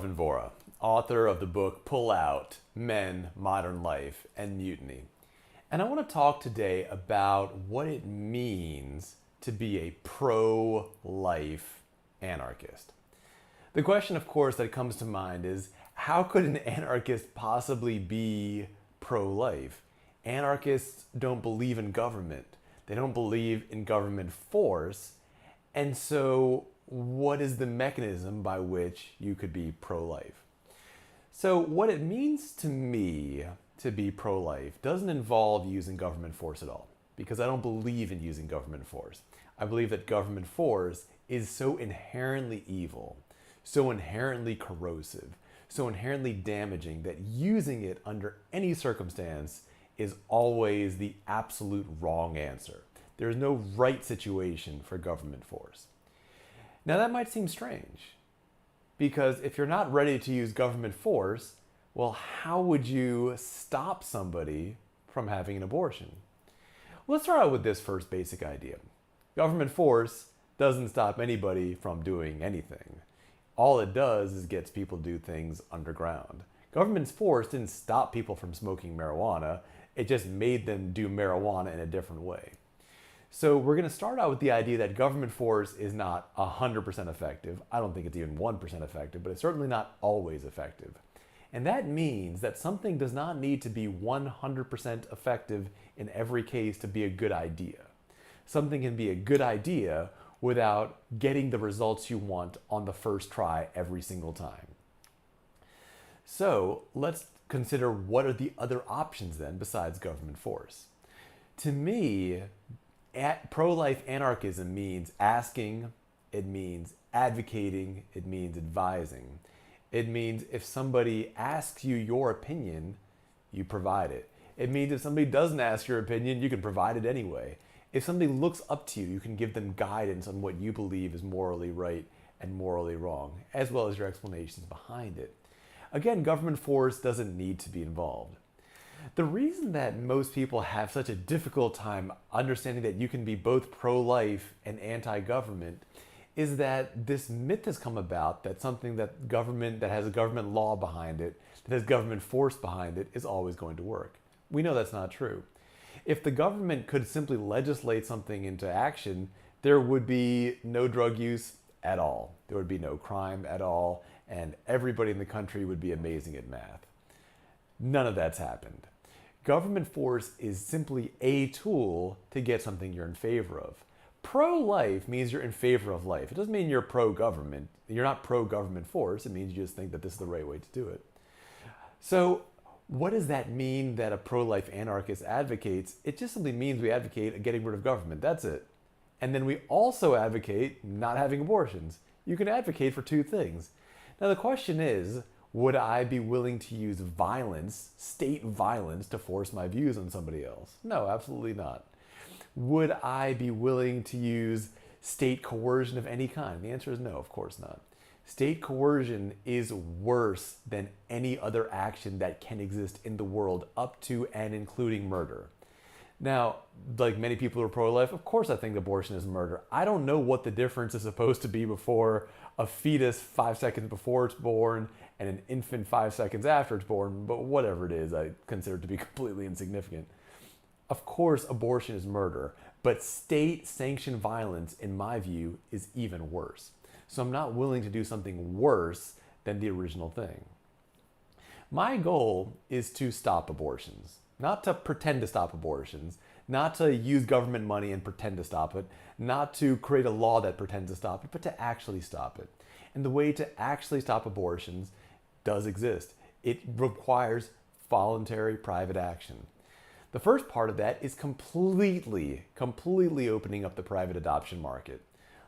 Vora, author of the book Pull Out, Men, Modern Life, and Mutiny. And I want to talk today about what it means to be a pro-life anarchist. The question, of course, that comes to mind is, how could an anarchist possibly be pro-life? Anarchists don't believe in government. They don't believe in government force. And so what is the mechanism by which you could be pro-life? So what it means to me to be pro-life doesn't involve using government force at all, because I don't believe in using government force. I believe that government force is so inherently evil, so inherently corrosive, so inherently damaging that using it under any circumstance is always the absolute wrong answer. There is no right situation for government force. Now that might seem strange, because if you're not ready to use government force, well, how would you stop somebody from having an abortion? Well, let's start out with this first basic idea. Government force doesn't stop anybody from doing anything. All it does is gets people to do things underground. Government's force didn't stop people from smoking marijuana, it just made them do marijuana in a different way. So we're going to start out with the idea that government force is not 100% effective. I don't think it's even 1% effective, but it's certainly not always effective. And that means that something does not need to be 100% effective in every case to be a good idea. Something can be a good idea without getting the results you want on the first try every single time. So let's consider what are the other options then besides government force. To me, pro-life anarchism means asking, it means advocating, it means advising. It means if somebody asks you your opinion, you provide it. It means if somebody doesn't ask your opinion, you can provide it anyway. If somebody looks up to you, you can give them guidance on what you believe is morally right and morally wrong, as well as your explanations behind it. Again, government force doesn't need to be involved. The reason that most people have such a difficult time understanding that you can be both pro-life and anti-government is that this myth has come about that something that has a government law behind it, that has government force behind it, is always going to work. We know that's not true. If the government could simply legislate something into action, there would be no drug use at all. There would be no crime at all, and everybody in the country would be amazing at math. None of that's happened. Government force is simply a tool to get something you're in favor of. Pro-life means you're in favor of life. It doesn't mean you're pro-government. You're not pro-government force. It means you just think that this is the right way to do it. So what does that mean that a pro-life anarchist advocates? It just simply means we advocate getting rid of government. That's it. And then we also advocate not having abortions. You can advocate for two things. Now the question is, would I be willing to use violence, state violence, to force my views on somebody else? No, absolutely not. Would I be willing to use state coercion of any kind? The answer is no, of course not. State coercion is worse than any other action that can exist in the world, up to and including murder. Now, like many people who are pro-life, of course I think abortion is murder. I don't know what the difference is supposed to be before a fetus 5 seconds before it's born and an infant 5 seconds after it's born, but whatever it is, I consider it to be completely insignificant. Of course, abortion is murder, but state-sanctioned violence, in my view, is even worse. So I'm not willing to do something worse than the original thing. My goal is to stop abortions, not to pretend to stop abortions, not to use government money and pretend to stop it, not to create a law that pretends to stop it, but to actually stop it. And the way to actually stop abortions does exist. It requires voluntary private action. The first part of that is completely opening up the private adoption market.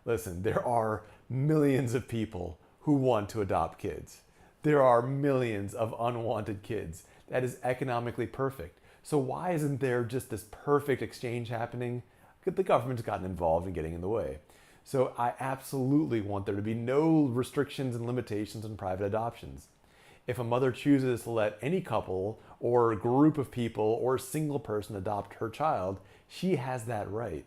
Listen, there are millions of people who want to adopt kids. There are millions of unwanted kids. That is economically perfect. So why isn't there just this perfect exchange happening? The government's gotten involved in getting in the way. So I absolutely want there to be no restrictions and limitations on private adoptions. If a mother chooses to let any couple or group of people or a single person adopt her child, she has that right.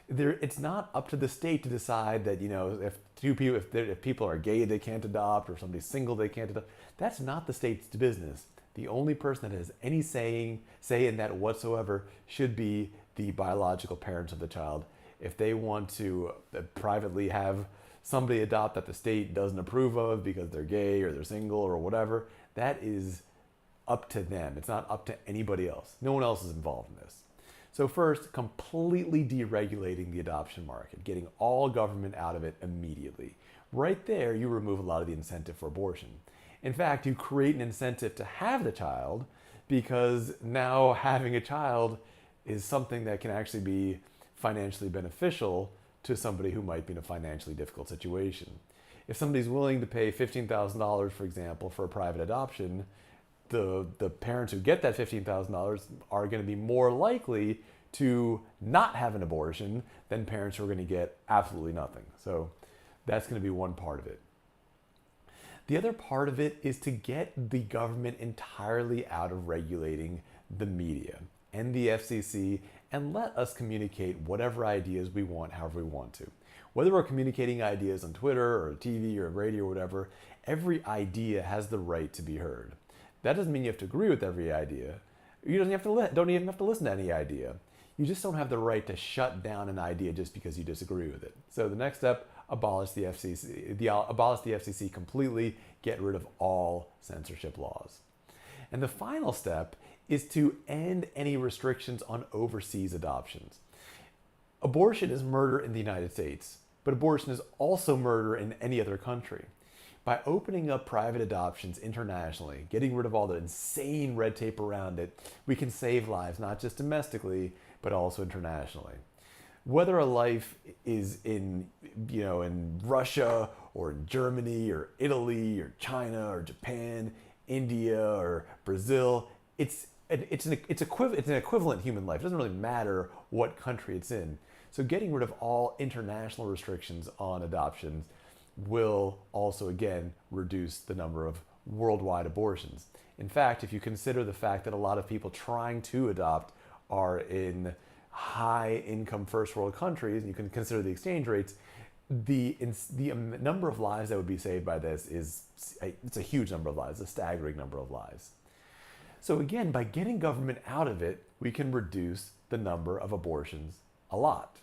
It's not up to the state to decide that, if two people, if people are gay, they can't adopt, or if somebody's single, they can't adopt. That's not the state's business. The only person that has any say in that whatsoever should be the biological parents of the child. If they want to privately have somebody adopt that the state doesn't approve of because they're gay or they're single or whatever, that is up to them. It's not up to anybody else. No one else is involved in this. So first, completely deregulating the adoption market, getting all government out of it immediately. Right there, you remove a lot of the incentive for abortion. In fact, you create an incentive to have the child, because now having a child is something that can actually be financially beneficial to somebody who might be in a financially difficult situation. If somebody's willing to pay $15,000, for example, for a private adoption, the parents who get that $15,000 are going to be more likely to not have an abortion than parents who are going to get absolutely nothing. So that's going to be one part of it. The other part of it is to get the government entirely out of regulating the media and the FCC, and let us communicate whatever ideas we want, however we want to. Whether we're communicating ideas on Twitter or TV or radio or whatever, every idea has the right to be heard. That doesn't mean you have to agree with every idea. You don't even have to listen to any idea. You just don't have the right to shut down an idea just because you disagree with it. So the next step, abolish the FCC. Abolish the FCC completely, get rid of all censorship laws. And the final step is to end any restrictions on overseas adoptions. Abortion is murder in the United States, but abortion is also murder in any other country. By opening up private adoptions internationally, getting rid of all the insane red tape around it, we can save lives, not just domestically, but also internationally. Whether a life is in Russia or in Germany or Italy or China or Japan, India or Brazil, it's an equivalent human life. It doesn't really matter what country it's in. So getting rid of all international restrictions on adoptions will also, again, reduce the number of worldwide abortions. In fact, if you consider the fact that a lot of people trying to adopt are in high-income first-world countries, and you can consider the exchange rates, the number of lives that would be saved by this it's a huge number of lives, a staggering number of lives. So again, by getting government out of it, we can reduce the number of abortions a lot.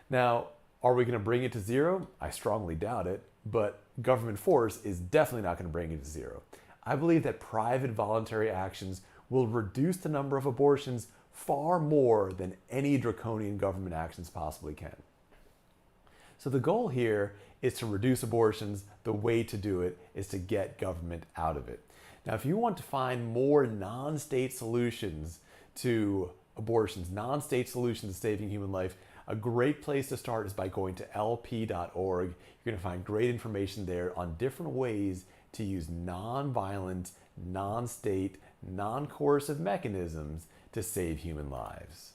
Now, are we going to bring it to zero? I strongly doubt it, but government force is definitely not going to bring it to zero. I believe that private voluntary actions will reduce the number of abortions far more than any draconian government actions possibly can. So the goal here is to reduce abortions. The way to do it is to get government out of it. Now, if you want to find more non-state solutions to abortions, non-state solutions to saving human life, a great place to start is by going to lp.org. You're going to find great information there on different ways to use non-violent, non-state, non-coercive mechanisms to save human lives.